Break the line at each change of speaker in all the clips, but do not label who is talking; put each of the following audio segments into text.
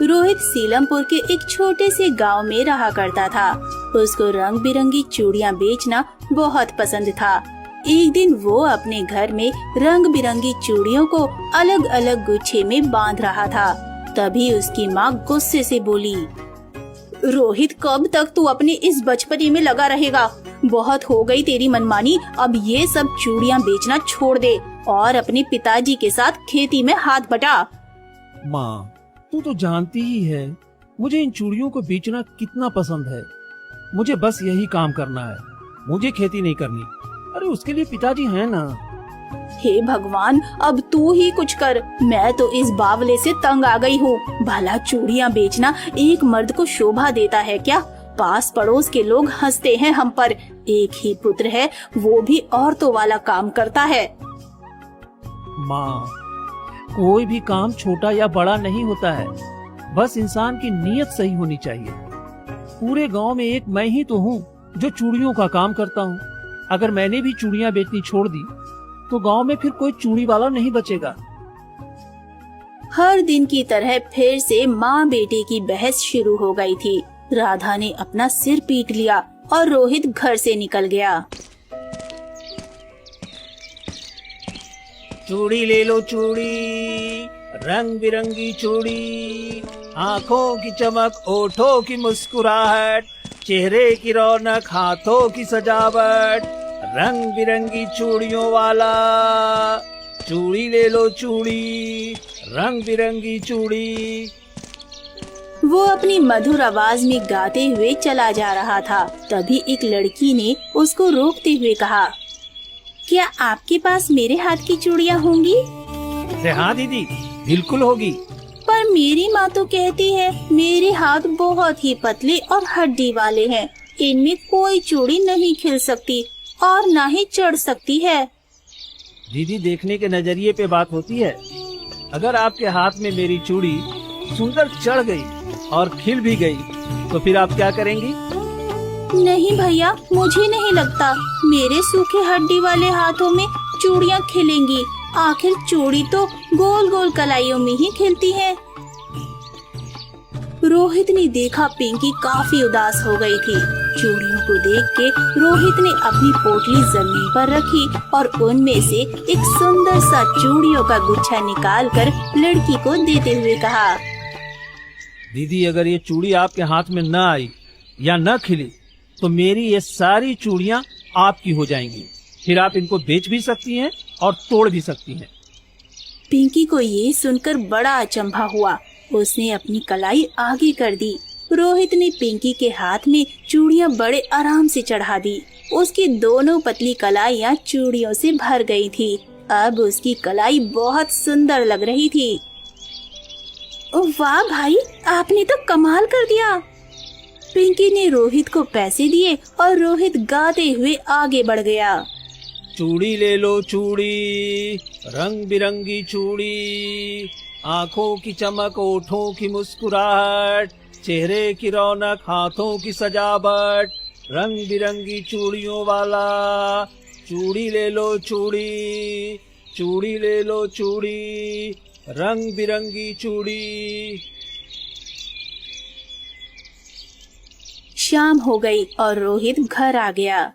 रोहित सीलमपुर के एक छोटे से गांव में रहा करता था। उसको रंग बिरंगी चूड़ियां बेचना बहुत पसंद था। एक दिन वो अपने घर में रंग बिरंगी चूड़ियों को अलग अलग गुच्छे में बांध रहा था। तभी उसकी माँ गुस्से से बोली, रोहित, कब तक तू अपने इस बचपने में लगा रहेगा? बहुत हो गई तेरी मनमानी। अब ये सब चूड़ियां बेचना छोड़ दे और अपने पिताजी के साथ खेती में हाथ बटा।
माँ, तू तो जानती ही है मुझे इन चूड़ियों को बेचना कितना पसंद है। मुझे बस यही काम करना है, मुझे खेती नहीं करनी। अरे उसके लिए पिताजी हैं ना।
हे भगवान, अब तू ही कुछ कर। मैं तो इस बावले से तंग आ गई हूँ। भला चूड़ियां बेचना एक मर्द को शोभा देता है क्या? पास पड़ोस के लोग हंसते हैं हम पर। एक ही पुत्र है, वो भी औरतों वाला काम करता है।
माँ, कोई भी काम छोटा या बड़ा नहीं होता है, बस इंसान की नीयत सही होनी चाहिए। पूरे गांव में एक मैं ही तो हूँ जो चूड़ियों का काम करता हूँ। अगर मैंने भी चूड़ियां बेचनी छोड़ दी तो गांव में फिर कोई चूड़ी वाला नहीं बचेगा।
हर दिन की तरह फिर से माँ बेटे की बहस शुरू हो गई थी। राधा ने अपना सिर पीट लिया और रोहित घर से निकल गया।
चूड़ी ले लो चूड़ी, रंग बिरंगी चूड़ी, आँखों की चमक, ओठों की मुस्कुराहट, चेहरे की रौनक, हाथों की सजावट, रंग बिरंगी चूड़ियों वाला। चूड़ी ले लो चूड़ी, रंग बिरंगी चूड़ी।
वो अपनी मधुर आवाज में गाते हुए चला जा रहा था। तभी एक लड़की ने उसको रोकते हुए कहा, क्या आपके पास मेरे हाथ की चूड़ियाँ होंगी?
हाँ दीदी, बिल्कुल होगी।
पर मेरी माँ तो कहती है मेरे हाथ बहुत ही पतले और हड्डी वाले हैं, इनमें कोई चूड़ी नहीं खिल सकती और ना ही चढ़ सकती है।
दीदी, देखने के नजरिए पे बात होती है। अगर आपके हाथ में मेरी चूड़ी सुंदर चढ़ गई और खिल भी गई तो फिर आप क्या करेंगी?
नहीं भैया, मुझे नहीं लगता मेरे सूखे हड्डी वाले हाथों में चूड़ियाँ खिलेंगी। आखिर चूड़ी तो गोल गोल कलाइयों में ही खिलती है। रोहित ने देखा पिंकी काफी उदास हो गई थी। चूड़ियों को देख के रोहित ने अपनी पोटली जमीन पर रखी और उनमें से एक सुंदर सा चूड़ियों का गुच्छा निकालकर लड़की को देते हुए कहा,
दीदी, अगर ये चूड़ी आपके हाथ में न आई या न खिली तो मेरी ये सारी चूड़ियाँ आपकी हो जाएंगी। फिर आप इनको बेच भी सकती हैं और तोड़ भी सकती हैं।
पिंकी को ये सुनकर बड़ा अचंभा हुआ। उसने अपनी कलाई आगे कर दी। रोहित ने पिंकी के हाथ में चूड़ियाँ बड़े आराम से चढ़ा दी। उसकी दोनों पतली कलाइयाँ चूड़ियों से भर गई थी। अब उसकी कलाई बहुत सुंदर लग रही थी। वाह भाई, आपने तो कमाल कर दिया। पिंकी ने रोहित को पैसे दिए और रोहित गाते हुए आगे बढ़ गया।
चूड़ी ले लो चूड़ी, रंग बिरंगी चूड़ी, आँखों की चमक, ओठों की मुस्कुराहट, चेहरे की रौनक, हाथों की सजावट, रंग बिरंगी चूड़ियों वाला। चूड़ी ले लो चूड़ी, चूड़ी ले लो चूड़ी, रंग बिरंगी चूड़ी।
शाम हो गई और रोहित घर आ गया।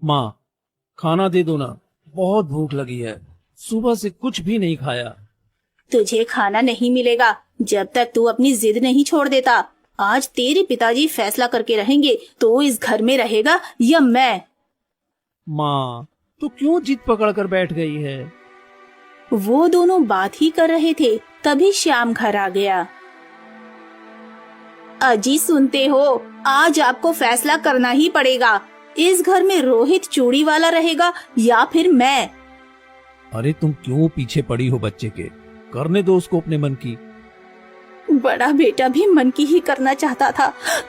माँ, खाना दे दो ना, बहुत भूख लगी है। सुबह से कुछ भी नहीं खाया।
तुझे खाना नहीं मिलेगा जब तक तू अपनी जिद नहीं छोड़ देता। आज तेरे पिताजी फैसला करके रहेंगे तो इस घर में रहेगा या मैं।
माँ, तो क्यों जिद पकड़ कर बैठ गई है?
वो दोनों बात ही कर रहे थे, तभी श्याम घर आ गया। अजी, सुनते हो, आज आपको फैसला करना ही पड़ेगा। इस घर में रोहित चूड़ी वाला रहेगा या फिर मैं।
अरे तुम क्यों पीछे पड़ी हो बच्चे के? करने दो उसको अपने मन की।
बड़ा बेटा भी मन की ही करना चाहता था,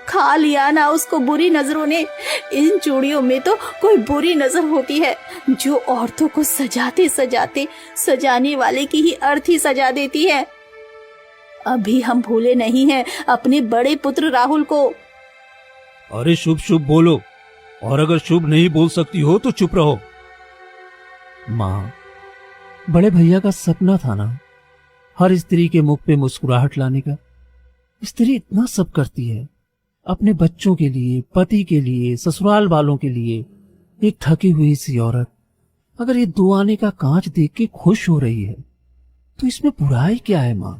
खा लिया ना उसको बुरी नजरों ने। इन चूड़ियों में तो कोई बुरी नजर होती है जो औरतों को सजाते सजाते सजाने वाले की ही अर्थी सजा देती है। अभी हम भूले नहीं हैं अपने बड़े पुत्र राहुल को।
अरे शुभ शुभ बोलो, और अगर शुभ नहीं बोल सकती हो तो चुप रहो। माँ, बड़े भैया का सपना था ना, हर स्त्री के मुख पे मुस्कुराहट लाने का। स्त्री इतना सब करती है, अपने बच्चों के लिए, पति के लिए, ससुराल वालों के लिए। एक थकी हुई सी औरत अगर ये 2 आने का कांच देख के खुश हो रही है तो इसमें बुराई क्या है मां?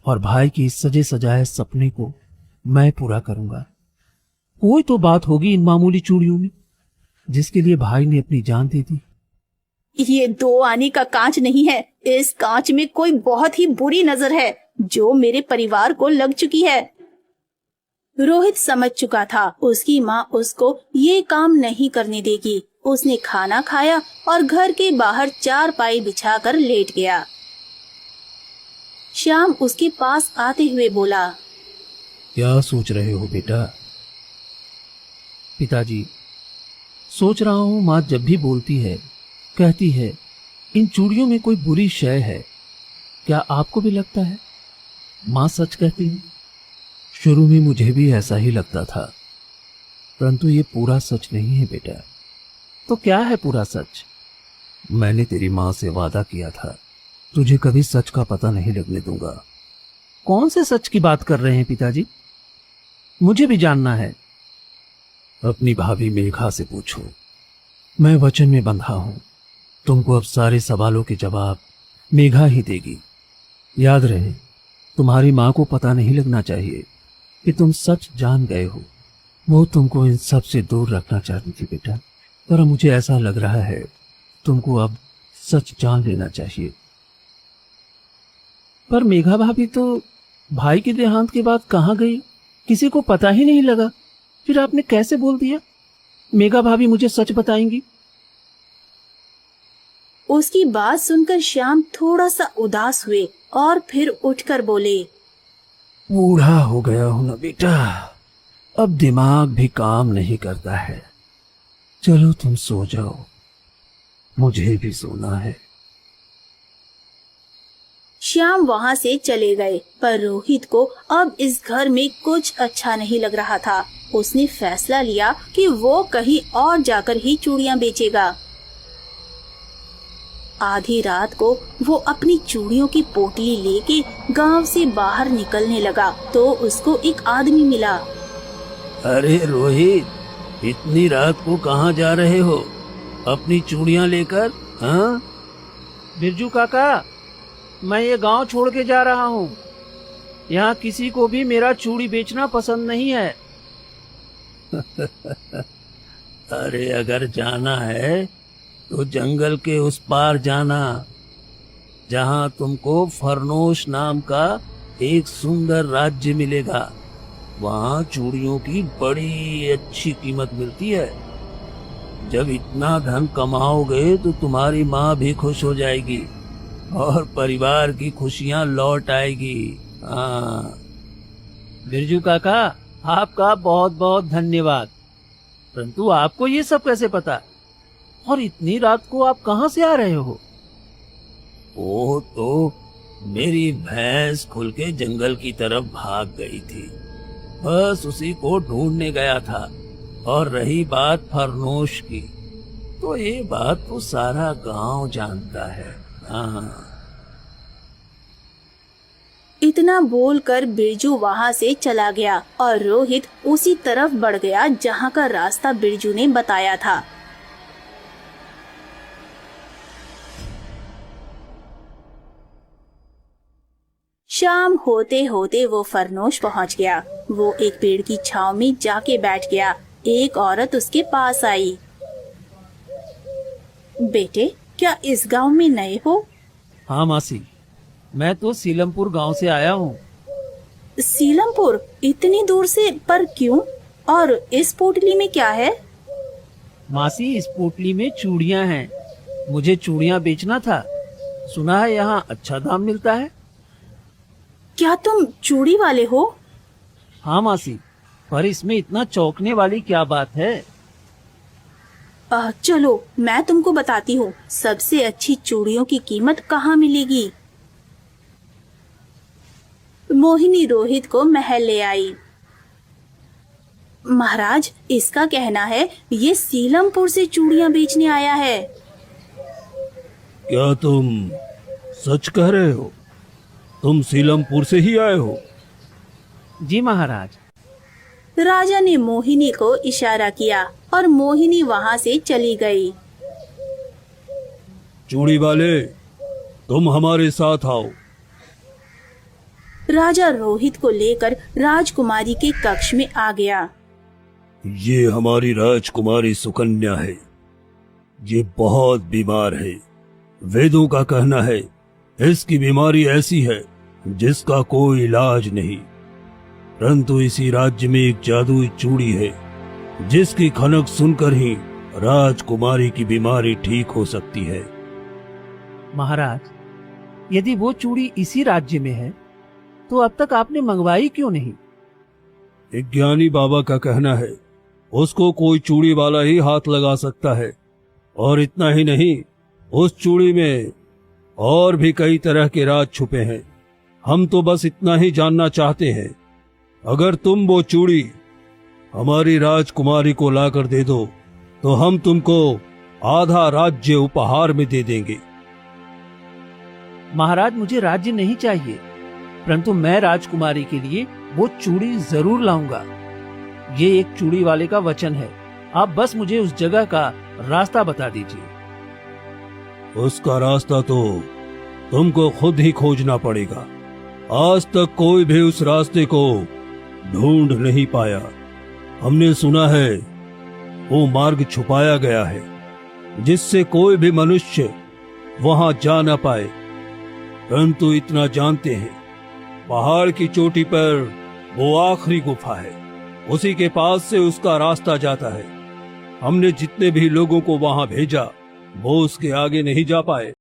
और भाई की इस सजे सजाए सपने को मैं पूरा करूंगा। कोई तो बात होगी इन मामूली चूड़ियों में जिसके लिए भाई ने अपनी जान दे दी।
ये 2 आने का कांच नहीं है, इस कांच में कोई बहुत ही बुरी नजर है जो मेरे परिवार को लग चुकी है। रोहित समझ चुका था उसकी माँ उसको ये काम नहीं करने देगी। उसने खाना खाया और घर के बाहर चारपाई बिछाकर लेट गया। श्याम उसके पास आते हुए बोला,
क्या सोच रहे हो बेटा? पिताजी, सोच रहा हूं माँ जब भी बोलती है, कहती है इन चूड़ियों में कोई बुरी शय है, क्या आपको भी लगता है माँ सच कहती है? शुरू में मुझे भी ऐसा ही लगता था, परंतु ये पूरा सच नहीं है बेटा। तो क्या है पूरा सच? मैंने तेरी माँ से वादा किया था तुझे कभी सच का पता नहीं लगने दूंगा। कौन से सच की बात कर रहे हैं पिताजी? मुझे भी जानना है। अपनी भाभी मेघा से पूछो, मैं वचन में बंधा हूं। तुमको अब सारे सवालों के जवाब मेघा ही देगी। याद रहे, तुम्हारी माँ को पता नहीं लगना चाहिए कि तुम सच जान गए हो। वो तुमको इन सब से दूर रखना चाहती थी बेटा, पर मुझे ऐसा लग रहा है तुमको अब सच जान लेना चाहिए। पर मेघा भाभी तो भाई के देहांत के बाद कहाँ गई, किसी को पता ही नहीं लगा। फिर आपने कैसे बोल दिया मेघा भाभी मुझे सच बताएंगी?
उसकी बात सुनकर श्याम थोड़ा सा उदास हुए और फिर उठकर बोले,
बूढ़ा हो गया हूं ना बेटा, अब दिमाग भी काम नहीं करता है। चलो तुम सो जाओ, मुझे भी सोना है।
श्याम वहाँ से चले गए, पर रोहित को अब इस घर में कुछ अच्छा नहीं लग रहा था। उसने फैसला लिया कि वो कहीं और जाकर ही चूड़ियां बेचेगा। आधी रात को वो अपनी चूड़ियों की पोटली लेके गांव से बाहर निकलने लगा तो उसको एक आदमी मिला।
अरे रोहित, इतनी रात को कहाँ जा रहे हो अपनी चूड़ियां लेकर? हाँ बिरजू काका, मैं ये गांव छोड़ के जा रहा हूँ। यहाँ किसी को भी मेरा चूड़ी बेचना पसंद नहीं है। अरे अगर जाना है तो जंगल के उस पार जाना, जहाँ तुमको फरनोश नाम का एक सुंदर राज्य मिलेगा। वहाँ चूड़ियों की बड़ी अच्छी कीमत मिलती है। जब इतना धन कमाओगे तो तुम्हारी माँ भी खुश हो जाएगी और परिवार की खुशियाँ लौट आएगी। हाँ बिरजू काका, आपका बहुत बहुत धन्यवाद, परंतु आपको ये सब कैसे पता? और इतनी रात को आप कहाँ से आ रहे हो? वो तो मेरी भैंस खुल के जंगल की तरफ भाग गई थी, बस उसी को ढूंढने गया था। और रही बात फरनोश की, तो ये बात तो सारा गांव जानता है। हाँ।
इतना बोलकर बिरजू वहाँ से चला गया और रोहित उसी तरफ बढ़ गया जहाँ का रास्ता बिरजू ने बताया था। शाम होते होते वो फरनोश पहुँच गया। वो एक पेड़ की छांव में जाके बैठ गया। एक औरत उसके पास आई। बेटे, क्या इस गांव में नए हो?
हाँ मासी, मैं तो सीलमपुर गांव से आया हूँ।
सीलमपुर? इतनी दूर से, पर क्यों? और इस पोटली में क्या है?
मासी, इस पोटली में चूड़ियाँ हैं। मुझे चूड़ियाँ बेचना था, सुना है यहाँ अच्छा दाम मिलता है।
क्या तुम चूड़ी वाले हो?
हाँ मासी, पर इसमें इतना चौंकने वाली क्या बात है?
चलो मैं तुमको बताती हूँ सबसे अच्छी चूड़ियों की कीमत कहाँ मिलेगी। मोहिनी रोहित को महल ले आई। महाराज, इसका कहना है ये सीलमपुर से चूड़ियाँ बेचने आया है।
क्या तुम सच कह रहे हो?
तुम सीलमपुर से ही आए हो?
जी महाराज।
राजा ने मोहिनी को इशारा किया और मोहिनी वहाँ से चली गई।
चूड़ी वाले, तुम हमारे साथ आओ।
राजा रोहित को लेकर राजकुमारी के कक्ष में आ गया।
ये हमारी राजकुमारी सुकन्या है। ये बहुत बीमार है। वेदों का कहना है इसकी बीमारी ऐसी है जिसका कोई इलाज नहीं। परंतु इसी राज्य में एक जादुई चूड़ी है जिसकी खनक सुनकर ही राजकुमारी की बीमारी ठीक हो सकती है।
महाराज, यदि वो चूड़ी इसी राज्य में है तो अब तक आपने मंगवाई क्यों नहीं?
एक ज्ञानी बाबा का कहना है उसको कोई चूड़ी वाला ही हाथ लगा सकता है। और इतना ही नहीं, उस चूड़ी में और भी कई तरह के राज छुपे हैं। हम तो बस इतना ही जानना चाहते हैं। अगर तुम वो चूड़ी हमारी राजकुमारी को लाकर दे दो तो हम तुमको आधा राज्य उपहार में दे देंगे।
महाराज, मुझे राज्य नहीं चाहिए, परंतु मैं राजकुमारी के लिए वो चूड़ी जरूर लाऊंगा। ये एक चूड़ी वाले का वचन है। आप बस मुझे उस जगह का रास्ता बता दीजिए।
उसका रास्ता तो तुमको खुद ही खोजना पड़ेगा। आज तक कोई भी उस रास्ते को ढूंढ नहीं पाया। हमने सुना है वो मार्ग छुपाया गया है जिससे कोई भी मनुष्य वहां जा न पाए। परंतु इतना जानते हैं, पहाड़ की चोटी पर वो आखिरी गुफा है। उसी के पास से उसका रास्ता जाता है। हमने जितने भी लोगों को वहां भेजा वो उसके आगे नहीं जा पाए।